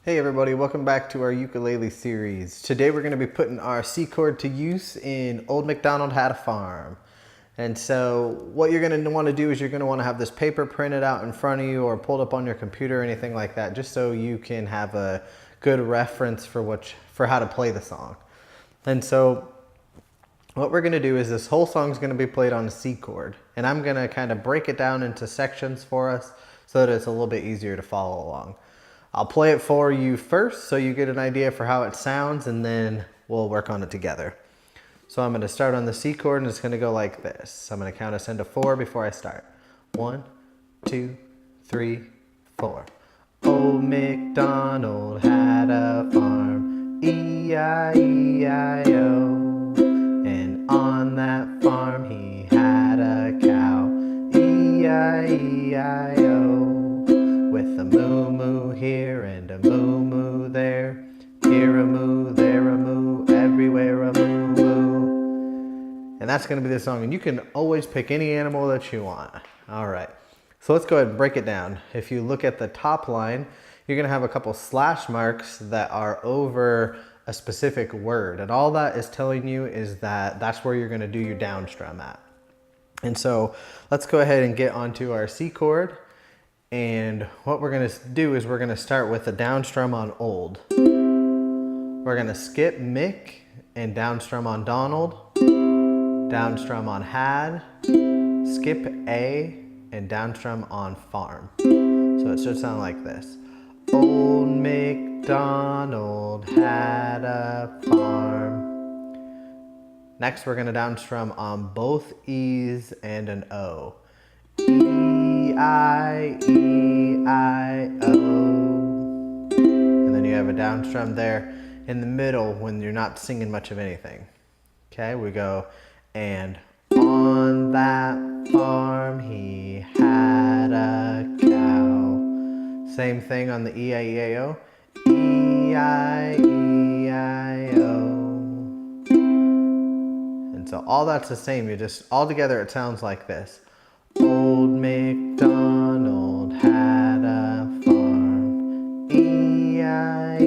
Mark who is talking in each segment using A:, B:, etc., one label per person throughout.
A: Hey everybody, welcome back to our ukulele series. Today we're going to be putting our C chord to use in Old MacDonald Had a Farm. And so what you're going to want to do is you're going to want to have this paper printed out in front of you or pulled up on your computer or anything like that, just so you can have a good reference for how to play the song. And so what we're going to do is this whole song is going to be played on a C chord. And I'm going to kind of break it down into sections for us so that it's a little bit easier to follow along. I'll play it for you first so you get an idea for how it sounds, and then we'll work on it together. So I'm going to start on the C chord, and it's going to go like this. I'm going to count us into 4 before I start. 1, 2, 3, 4. Old MacDonald had a farm, E-I-E-I-O. And on that farm he had a cow, E-I-E-I-O. With a moo-moo here and a moo-moo there. Here a moo, there a moo, everywhere a moo-moo. And that's going to be the song. And you can always pick any animal that you want. All right. So let's go ahead and break it down. If you look at the top line, you're going to have a couple slash marks that are over a specific word. And all that is telling you is that that's where you're going to do your down strum at. And so let's go ahead and get onto our C chord. And what we're going to do is we're going to start with the down strum on Old. We're going to skip Mick and down strum on Donald, down strum on Had, skip A, and down strum on Farm. So it should sound like this. Old MacDonald had a farm. Next we're going to down strum on both E's and an O. E-I-E-I-O. And then you have a down strum there in the middle when you're not singing much of anything. Okay, we go, and on that farm he had a cow. Same thing on the E-I-E-I-O. E-I-E-I-O. And so all that's the same, you just, all together it sounds like this. Old MacDonald had a farm, E-I-E-I-O.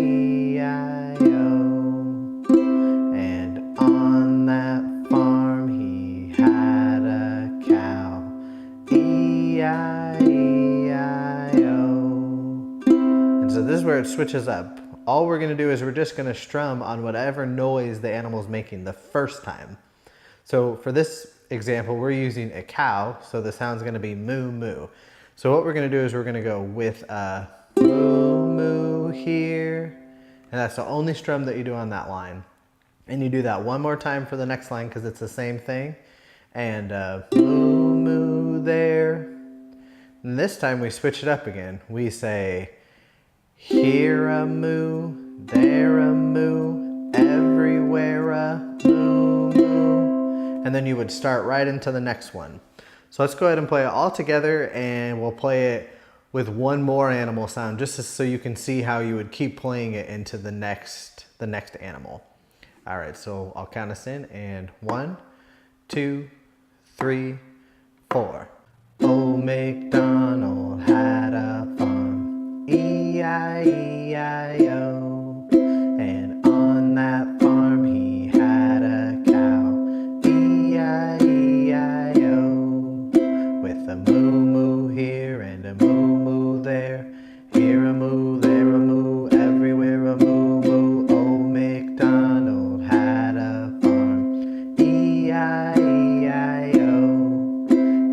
A: And on that farm he had a cow, E-I-E-I-O. And so this is where it switches up. All we're going to do is we're just going to strum on whatever noise the animal's making the first time. So for this example, we're using a cow, so the sound's going to be moo moo. So what we're going to do is we're going to go with a moo moo here, and that's the only strum that you do on that line. And you do that one more time for the next line because it's the same thing, and moo moo there. And this time we switch it up again. We say here a moo, there a moo, everywhere a moo moo. And then you would start right into the next one. So let's go ahead and play it all together, and we'll play it with one more animal sound just so you can see how you would keep playing it into the next animal. All right, so I'll count us in, and 1, 2, 3, 4. Old MacDonald had a farm, E-I-E-I-O. And on that farm he had a cow, E-I-E-I-O. With a moo-moo here and a moo-moo there. Here a moo, there a moo, everywhere a moo-moo. Old MacDonald had a farm, E-I-E-I-O.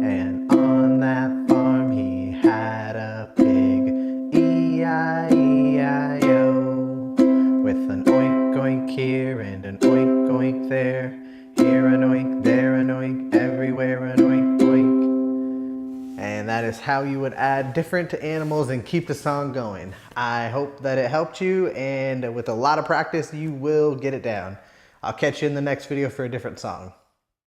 A: And on that farm he had a pig, E-I-E-I-O. With an oink oink here and an oink oink there. Here an oink, there an oink, everywhere an oink oink. And that is how you would add different animals and keep the song going. I hope that it helped you, and with a lot of practice you will get it down. I'll catch you in the next video for a different song.